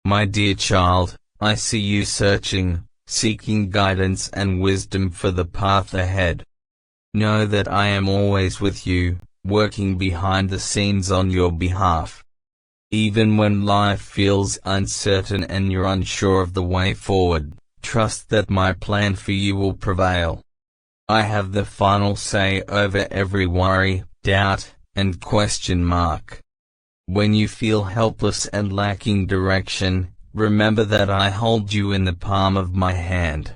My dear child, I see you seeking guidance and wisdom for the path ahead. Know that I am always with you, working behind the scenes on your behalf. Even when life feels uncertain and you're unsure of the way forward, trust that my plan for you will prevail. I have the final say over every worry, doubt, and question mark. When you feel helpless and lacking direction, remember that I hold you in the palm of my hand.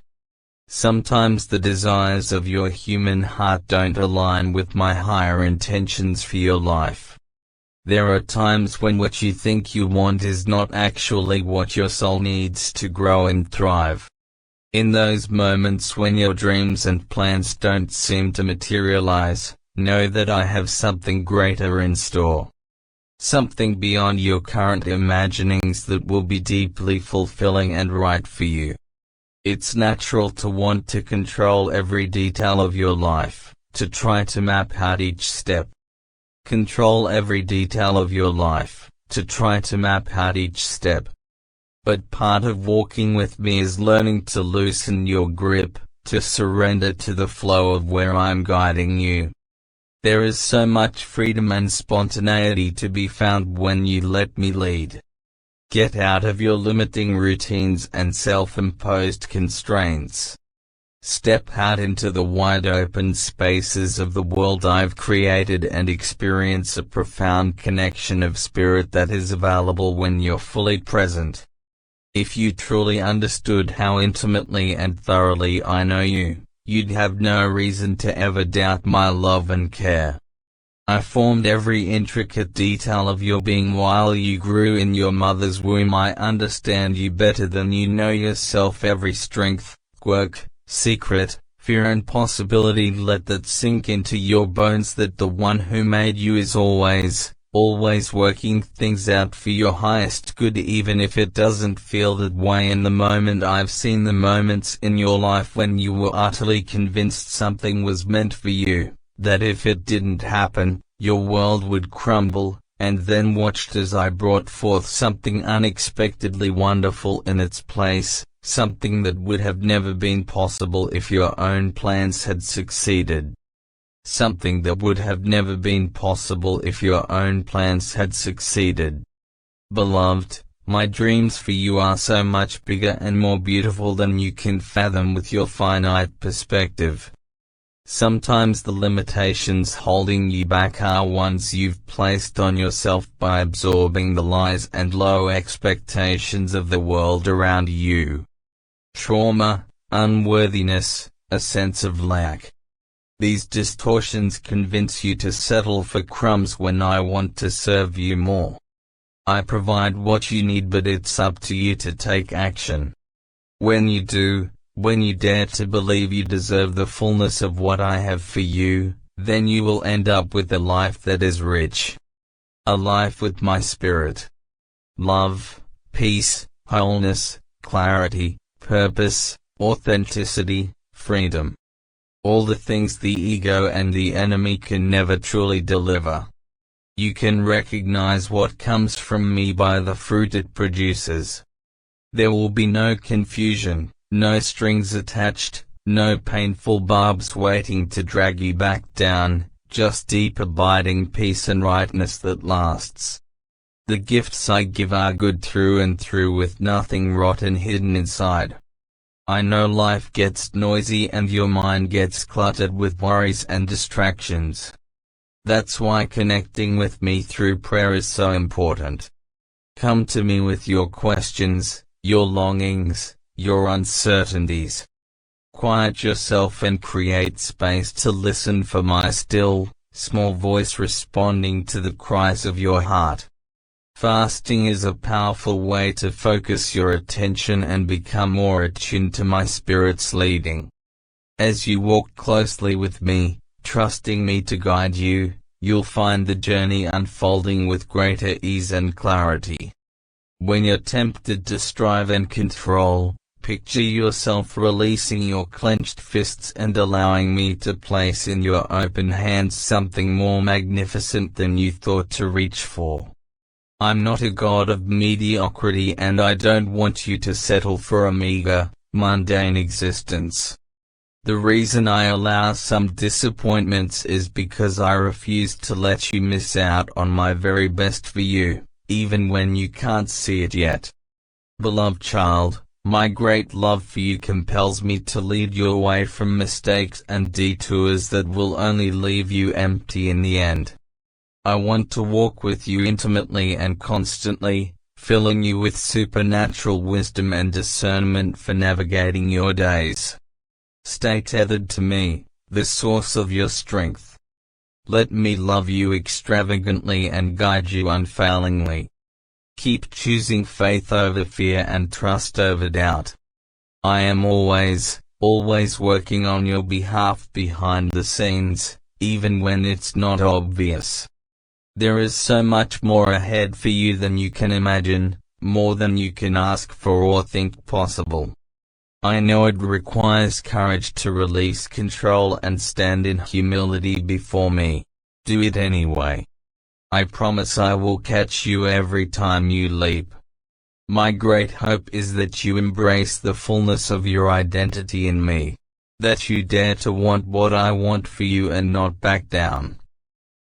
Sometimes the desires of your human heart don't align with my higher intentions for your life. There are times when what you think you want is not actually what your soul needs to grow and thrive. In those moments when your dreams and plans don't seem to materialize, know that I have something greater in store. Something beyond your current imaginings that will be deeply fulfilling and right for you. It's natural to want to control every detail of your life, to try to map out each step. Control every detail of your life, to try to map out each step. But part of walking with me is learning to loosen your grip, to surrender to the flow of where I'm guiding you. There is so much freedom and spontaneity to be found when you let me lead. Get out of your limiting routines and self-imposed constraints. Step out into the wide open spaces of the world I've created and experience a profound connection of spirit that is available when you're fully present. If you truly understood how intimately and thoroughly I know you, you'd have no reason to ever doubt my love and care. I formed every intricate detail of your being while you grew in your mother's womb. I understand you better than you know yourself. Every strength, quirk, secret, fear and possibility, let that sink into your bones, that the one who made you is always working things out for your highest good, even if it doesn't feel that way in the moment. I've seen the moments in your life when you were utterly convinced something was meant for you, that if it didn't happen, your world would crumble, and then watched as I brought forth something unexpectedly wonderful in its place, something that would have never been possible if your own plans had succeeded. Something that would have never been possible if your own plans had succeeded. Beloved, my dreams for you are so much bigger and more beautiful than you can fathom with your finite perspective. Sometimes the limitations holding you back are ones you've placed on yourself by absorbing the lies and low expectations of the world around you. Trauma, unworthiness, a sense of lack. These distortions convince you to settle for crumbs when I want to serve you more. I provide what you need, but it's up to you to take action. When you do, when you dare to believe you deserve the fullness of what I have for you, then you will end up with a life that is rich. A life with my spirit. Love, peace, wholeness, clarity, purpose, authenticity, freedom. All the things the ego and the enemy can never truly deliver. You can recognize what comes from me by the fruit it produces. There will be no confusion, no strings attached, no painful barbs waiting to drag you back down, just deep abiding peace and rightness that lasts. The gifts I give are good through and through, with nothing rotten hidden inside. I know life gets noisy and your mind gets cluttered with worries and distractions. That's why connecting with me through prayer is so important. Come to me with your questions, your longings, your uncertainties. Quiet yourself and create space to listen for my still, small voice responding to the cries of your heart. Fasting is a powerful way to focus your attention and become more attuned to my spirit's leading. As you walk closely with me, trusting me to guide you, you'll find the journey unfolding with greater ease and clarity. When you're tempted to strive and control, picture yourself releasing your clenched fists and allowing me to place in your open hands something more magnificent than you thought to reach for. I'm not a god of mediocrity, and I don't want you to settle for a meager, mundane existence. The reason I allow some disappointments is because I refuse to let you miss out on my very best for you, even when you can't see it yet. Beloved child, my great love for you compels me to lead you away from mistakes and detours that will only leave you empty in the end. I want to walk with you intimately and constantly, filling you with supernatural wisdom and discernment for navigating your days. Stay tethered to me, the source of your strength. Let me love you extravagantly and guide you unfailingly. Keep choosing faith over fear and trust over doubt. I am always working on your behalf behind the scenes, even when it's not obvious. There is so much more ahead for you than you can imagine, more than you can ask for or think possible. I know it requires courage to release control and stand in humility before me. Do it anyway. I promise I will catch you every time you leap. My great hope is that you embrace the fullness of your identity in me, that you dare to want what I want for you and not back down.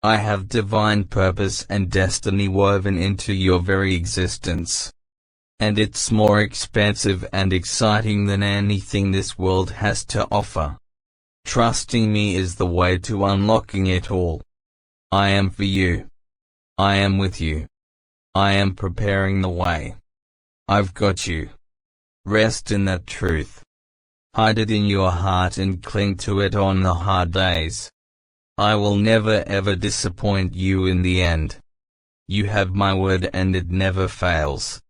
I have divine purpose and destiny woven into your very existence. And it's more expansive and exciting than anything this world has to offer. Trusting me is the way to unlocking it all. I am for you. I am with you. I am preparing the way. I've got you. Rest in that truth. Hide it in your heart and cling to it on the hard days. I will never ever disappoint you in the end. You have my word and it never fails.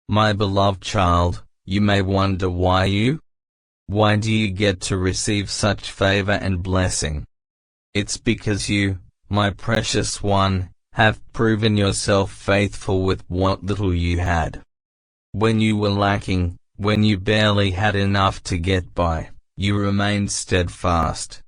My beloved child, you may wonder why do you get to receive such favor and blessing? It's because you, my precious one, have proven yourself faithful with what little you had. When you were lacking, when you barely had enough to get by, you remained steadfast.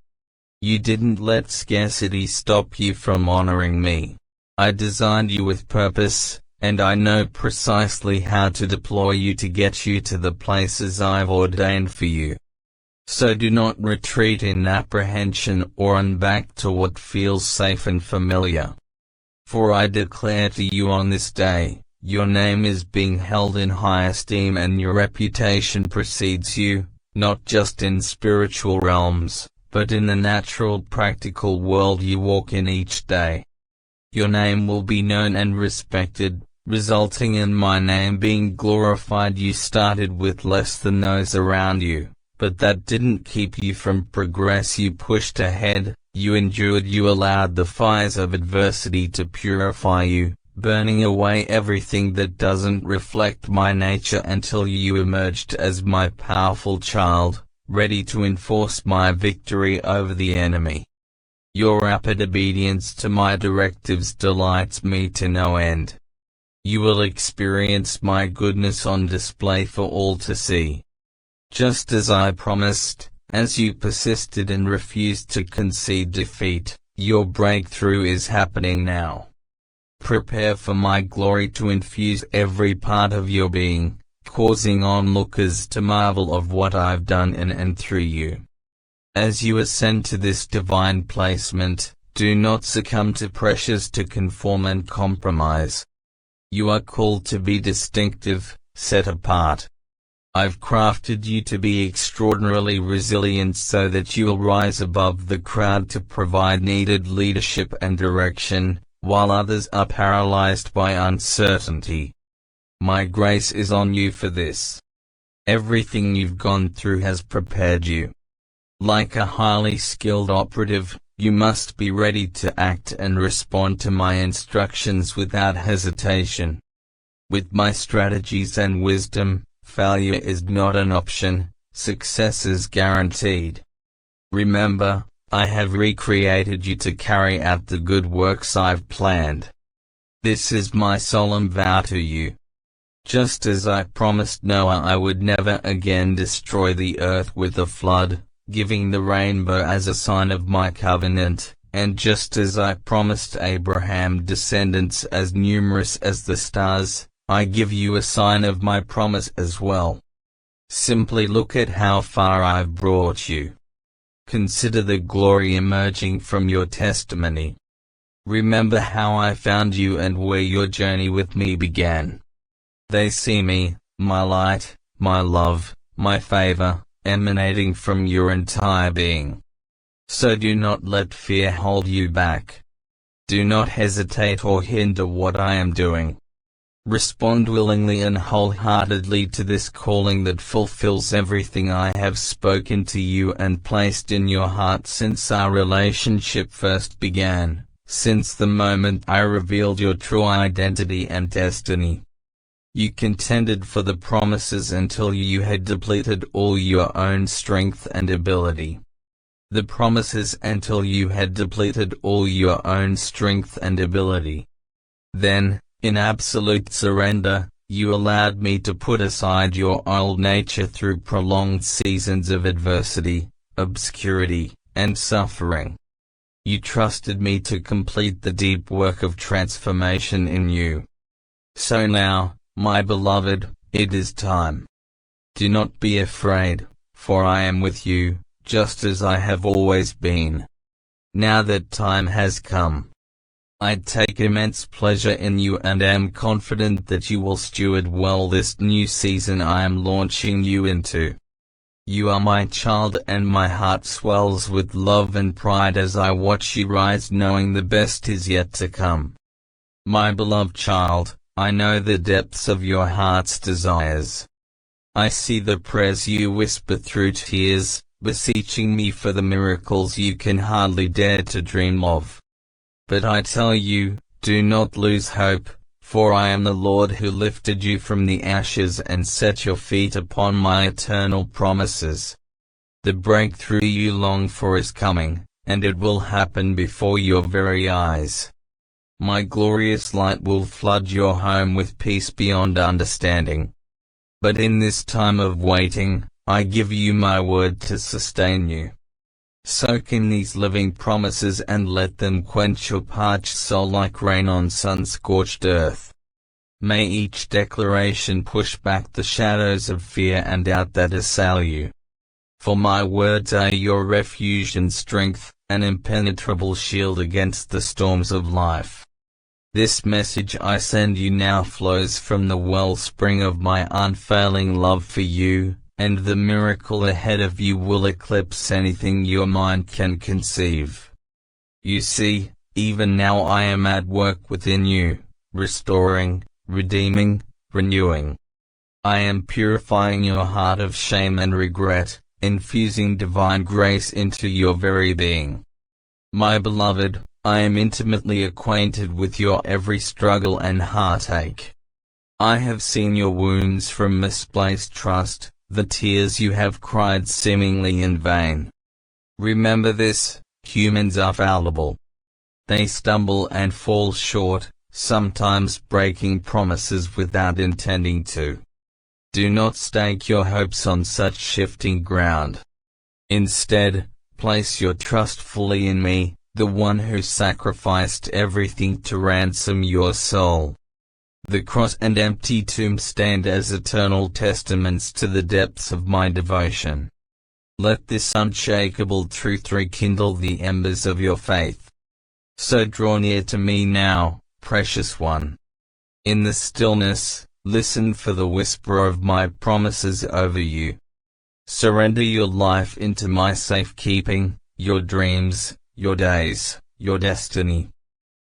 You didn't let scarcity stop you from honoring me. I designed you with purpose, and I know precisely how to deploy you to get you to the places I've ordained for you. So do not retreat in apprehension or run back to what feels safe and familiar. For I declare to you on this day, your name is being held in high esteem and your reputation precedes you, not just in spiritual realms, but in the natural practical world you walk in each day. Your name will be known and respected, resulting in my name being glorified. You started with less than those around you, but that didn't keep you from progress. You pushed ahead, you endured, you allowed the fires of adversity to purify you, burning away everything that doesn't reflect my nature until you emerged as my powerful child, ready to enforce my victory over the enemy. Your rapid obedience to my directives delights me to no end. You will experience my goodness on display for all to see. Just as I promised, as you persisted and refused to concede defeat, your breakthrough is happening now. Prepare for my glory to infuse every part of your being, causing onlookers to marvel of what I've done in and through you. As you ascend to this divine placement, do not succumb to pressures to conform and compromise. You are called to be distinctive, set apart. I've crafted you to be extraordinarily resilient so that you will rise above the crowd to provide needed leadership and direction, while others are paralyzed by uncertainty. My grace is on you for this. Everything you've gone through has prepared you. Like a highly skilled operative, you must be ready to act and respond to my instructions without hesitation. With my strategies and wisdom, failure is not an option, success is guaranteed. Remember, I have recreated you to carry out the good works I've planned. This is my solemn vow to you. Just as I promised Noah I would never again destroy the earth with a flood, giving the rainbow as a sign of my covenant, And just as I promised Abraham descendants as numerous as the stars, I give you a sign of my promise as well. Simply look at how far I've brought you. Consider the glory emerging from your testimony. Remember how I found you and where your journey with me began. They see me, my light, my love, my favor, emanating from your entire being. So do not let fear hold you back. Do not hesitate or hinder what I am doing. Respond willingly and wholeheartedly to this calling that fulfills everything I have spoken to you and placed in your heart since our relationship first began, since the moment I revealed your true identity and destiny. You contended for the promises until you had depleted all your own strength and ability. The promises until you had depleted all your own strength and ability. Then, in absolute surrender, you allowed me to put aside your old nature through prolonged seasons of adversity, obscurity, and suffering. You trusted me to complete the deep work of transformation in you. So now, my beloved, it is time. Do not be afraid, for I am with you, just as I have always been. Now that time has come, I take immense pleasure in you and am confident that you will steward well this new season I am launching you into. You are my child and my heart swells with love and pride as I watch you rise knowing the best is yet to come. My beloved child, I know the depths of your heart's desires. I see the prayers you whisper through tears, beseeching me for the miracles you can hardly dare to dream of. But I tell you, do not lose hope, for I am the Lord who lifted you from the ashes and set your feet upon my eternal promises. The breakthrough you long for is coming, and it will happen before your very eyes. My glorious light will flood your home with peace beyond understanding. But in this time of waiting, I give you my word to sustain you. Soak in these living promises and let them quench your parched soul like rain on sun-scorched earth. May each declaration push back the shadows of fear and doubt that assail you. For my words are your refuge and strength, an impenetrable shield against the storms of life. This message I send you now flows from the wellspring of my unfailing love for you, and the miracle ahead of you will eclipse anything your mind can conceive. You see, even now I am at work within you, restoring, redeeming, renewing. I am purifying your heart of shame and regret, infusing divine grace into your very being. My beloved, I am intimately acquainted with your every struggle and heartache. I have seen your wounds from misplaced trust, the tears you have cried seemingly in vain. Remember this, humans are fallible. They stumble and fall short, sometimes breaking promises without intending to. Do not stake your hopes on such shifting ground. Instead, place your trust fully in me, the one who sacrificed everything to ransom your soul. The cross and empty tomb stand as eternal testaments to the depths of my devotion. Let this unshakable truth rekindle the embers of your faith. So draw near to me now, precious one. In the stillness, listen for the whisper of my promises over you. Surrender your life into my safekeeping, your dreams, your days, your destiny.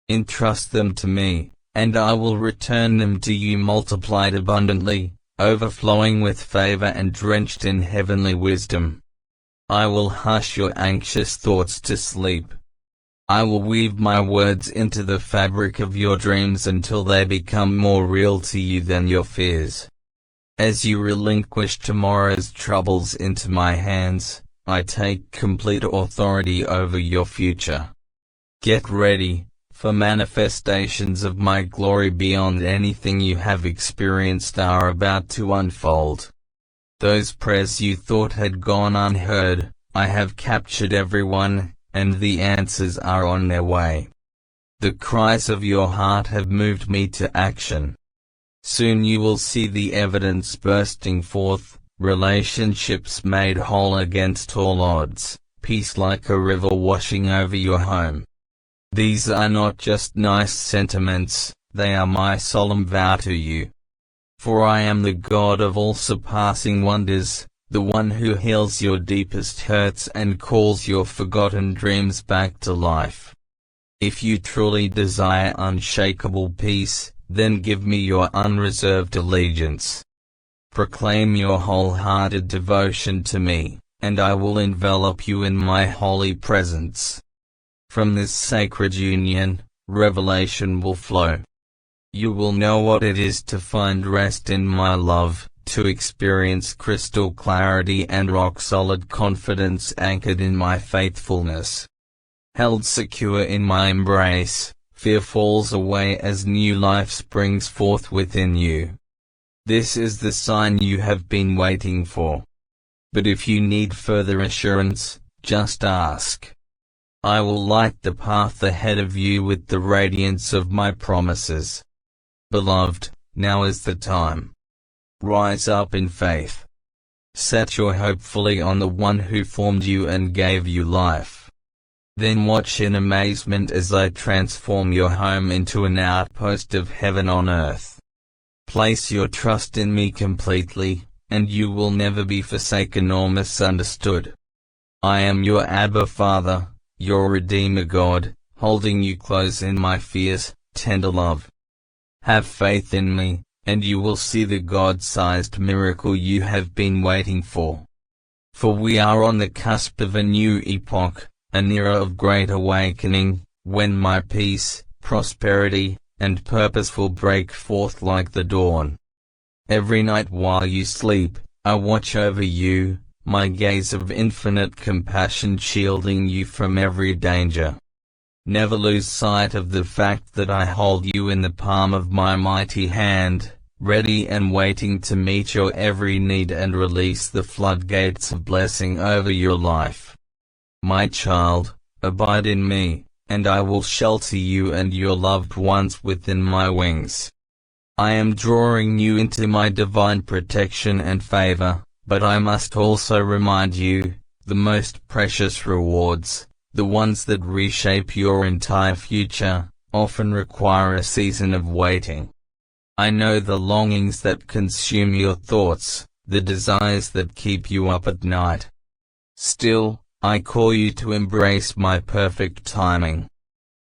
Entrust them to me, and I will return them to you multiplied abundantly, overflowing with favor and drenched in heavenly wisdom. I will hush your anxious thoughts to sleep. I will weave my words into the fabric of your dreams until they become more real to you than your fears. As you relinquish tomorrow's troubles into my hands, I take complete authority over your future. Get ready, for manifestations of my glory beyond anything you have experienced are about to unfold. Those prayers you thought had gone unheard, I have captured everyone, and the answers are on their way. The cries of your heart have moved me to action. Soon you will see the evidence bursting forth, relationships made whole against all odds, peace like a river washing over your home. These are not just nice sentiments, they are my solemn vow to you. For I am the God of all surpassing wonders, the one who heals your deepest hurts and calls your forgotten dreams back to life. If you truly desire unshakable peace, then give me your unreserved allegiance. Proclaim your wholehearted devotion to me, and I will envelop you in my holy presence. From this sacred union, revelation will flow. You will know what it is to find rest in my love, to experience crystal clarity and rock-solid confidence anchored in my faithfulness. Held secure in my embrace, fear falls away as new life springs forth within you. This is the sign you have been waiting for. But if you need further assurance, just ask. I will light the path ahead of you with the radiance of my promises. Beloved, now is the time. Rise up in faith. Set your hope fully on the one who formed you and gave you life. Then watch in amazement as I transform your home into an outpost of heaven on earth. Place your trust in me completely, and you will never be forsaken or misunderstood. I am your Abba Father, your Redeemer God, holding you close in my fierce, tender love. Have faith in me, and you will see the God-sized miracle you have been waiting for. For we are on the cusp of a new epoch, an era of great awakening, when my peace, prosperity, and purpose will break forth like the dawn. Every night while you sleep, I watch over you, my gaze of infinite compassion shielding you from every danger. Never lose sight of the fact that I hold you in the palm of my mighty hand, ready and waiting to meet your every need and release the floodgates of blessing over your life. My child, abide in me, and I will shelter you and your loved ones within my wings. I am drawing you into my divine protection and favor, but I must also remind you, the most precious rewards, the ones that reshape your entire future, often require a season of waiting. I know the longings that consume your thoughts, the desires that keep you up at night. Still, I call you to embrace my perfect timing.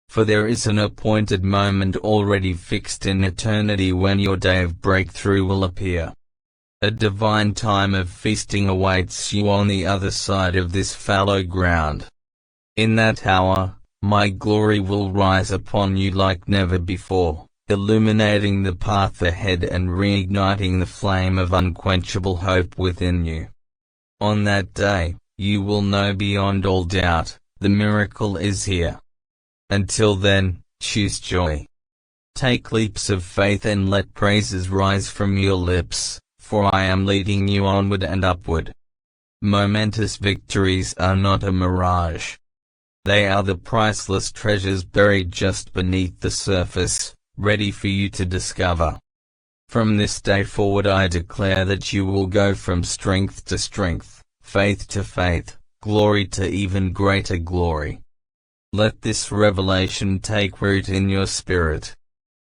For there is an appointed moment already fixed in eternity when your day of breakthrough will appear. A divine time of feasting awaits you on the other side of this fallow ground. In that hour, my glory will rise upon you like never before, illuminating the path ahead and reigniting the flame of unquenchable hope within you. On that day, you will know beyond all doubt, the miracle is here. Until then, choose joy. Take leaps of faith and let praises rise from your lips, for I am leading you onward and upward. Momentous victories are not a mirage. They are the priceless treasures buried just beneath the surface, ready for you to discover. From this day forward I declare that you will go from strength to strength, faith to faith, glory to even greater glory. Let this revelation take root in your spirit.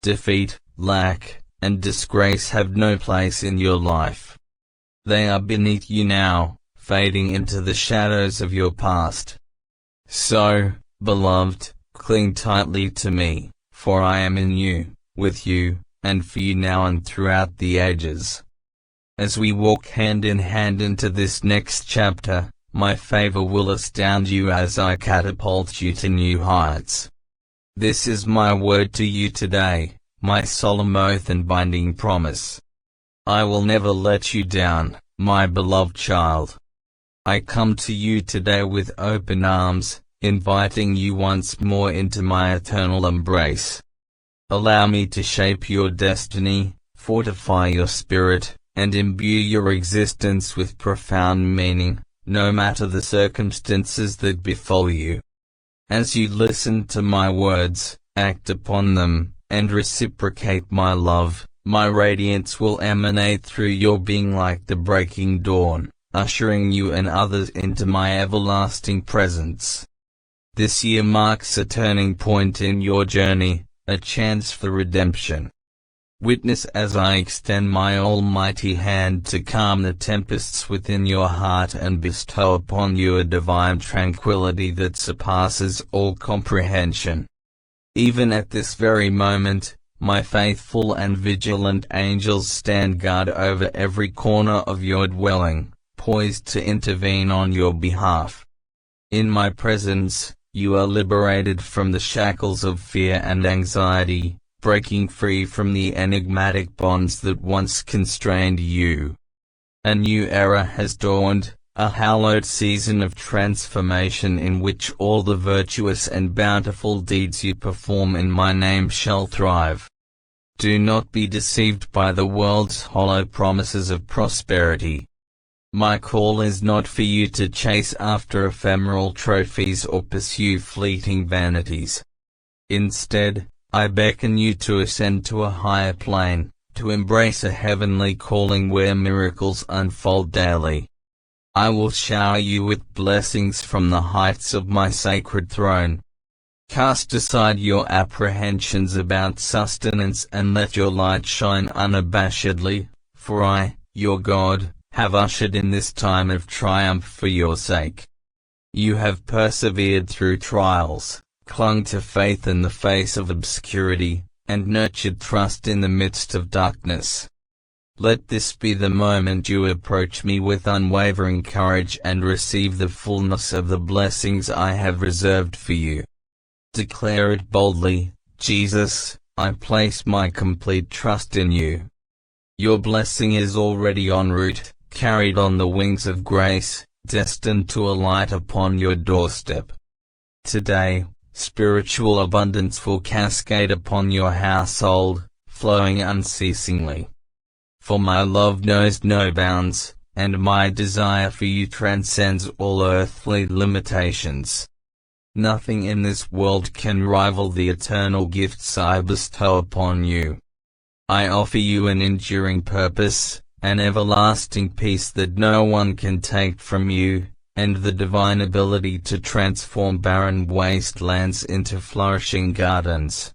Defeat, lack, and disgrace have no place in your life. They are beneath you now, fading into the shadows of your past. So, beloved, cling tightly to me, for I am in you, with you, and for you now and throughout the ages. As we walk hand in hand into this next chapter, my favor will astound you as I catapult you to new heights. This is my word to you today, my solemn oath and binding promise. I will never let you down, my beloved child. I come to you today with open arms, inviting you once more into my eternal embrace. Allow me to shape your destiny, fortify your spirit, and imbue your existence with profound meaning, no matter the circumstances that befall you. As you listen to my words, act upon them, and reciprocate my love, my radiance will emanate through your being like the breaking dawn, ushering you and others into my everlasting presence. This year marks a turning point in your journey, a chance for redemption. Witness as I extend my almighty hand to calm the tempests within your heart and bestow upon you a divine tranquility that surpasses all comprehension. Even at this very moment, my faithful and vigilant angels stand guard over every corner of your dwelling, poised to intervene on your behalf. In my presence, you are liberated from the shackles of fear and anxiety, breaking free from the enigmatic bonds that once constrained you. A new era has dawned, a hallowed season of transformation in which all the virtuous and bountiful deeds you perform in my name shall thrive. Do not be deceived by the world's hollow promises of prosperity. My call is not for you to chase after ephemeral trophies or pursue fleeting vanities. Instead, I beckon you to ascend to a higher plane, to embrace a heavenly calling where miracles unfold daily. I will shower you with blessings from the heights of my sacred throne. Cast aside your apprehensions about sustenance and let your light shine unabashedly, for I, your God, have ushered in this time of triumph for your sake. You have persevered through trials, clung to faith in the face of obscurity, and nurtured trust in the midst of darkness. Let this be the moment you approach me with unwavering courage and receive the fullness of the blessings I have reserved for you. Declare it boldly, Jesus, I place my complete trust in you. Your blessing is already en route, carried on the wings of grace, destined to alight upon your doorstep. Today, spiritual abundance will cascade upon your household, flowing unceasingly. For my love knows no bounds, and my desire for you transcends all earthly limitations. Nothing in this world can rival the eternal gifts I bestow upon you. I offer you an enduring purpose, an everlasting peace that no one can take from you, and the divine ability to transform barren wastelands into flourishing gardens.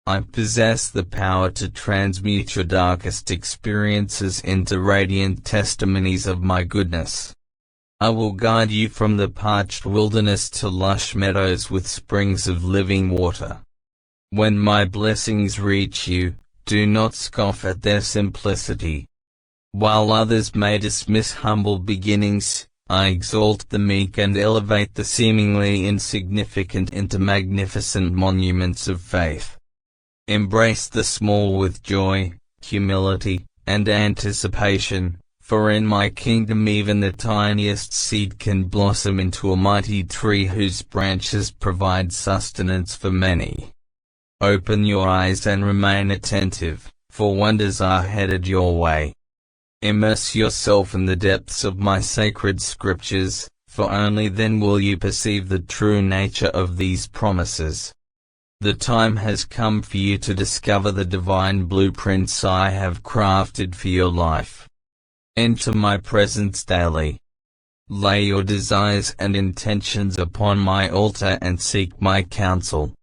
I possess the power to transmute your darkest experiences into radiant testimonies of my goodness. I will guide you from the parched wilderness to lush meadows with springs of living water. When my blessings reach you, do not scoff at their simplicity. While others may dismiss humble beginnings, I exalt the meek and elevate the seemingly insignificant into magnificent monuments of faith. Embrace the small with joy, humility, and anticipation, for in my kingdom even the tiniest seed can blossom into a mighty tree whose branches provide sustenance for many. Open your eyes and remain attentive, for wonders are headed your way. Immerse yourself in the depths of my sacred scriptures, for only then will you perceive the true nature of these promises. The time has come for you to discover the divine blueprints I have crafted for your life. Enter my presence daily. Lay your desires and intentions upon my altar and seek my counsel.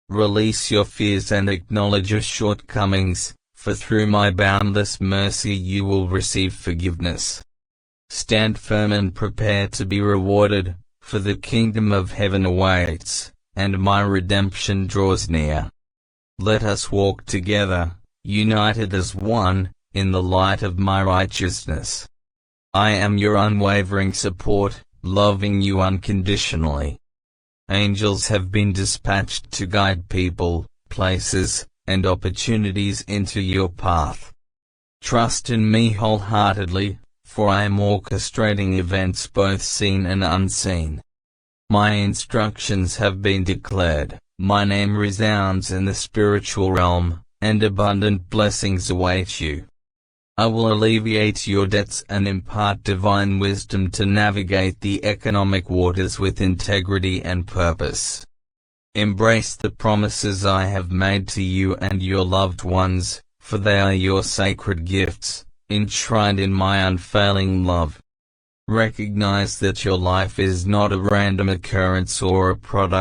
Release your fears and acknowledge your shortcomings, for through my boundless mercy you will receive forgiveness. Stand firm and prepare to be rewarded, for the kingdom of heaven awaits, and my redemption draws near. Let us walk together, united as one, in the light of my righteousness. I am your unwavering support, loving you unconditionally. Angels have been dispatched to guide people, places, and opportunities into your path. Trust in me wholeheartedly, for I am orchestrating events both seen and unseen. My instructions have been declared, my name resounds in the spiritual realm, and abundant blessings await you. I will alleviate your debts and impart divine wisdom to navigate the economic waters with integrity and purpose. Embrace the promises I have made to you and your loved ones, for they are your sacred gifts, enshrined in my unfailing love. Recognize that your life is not a random occurrence or a product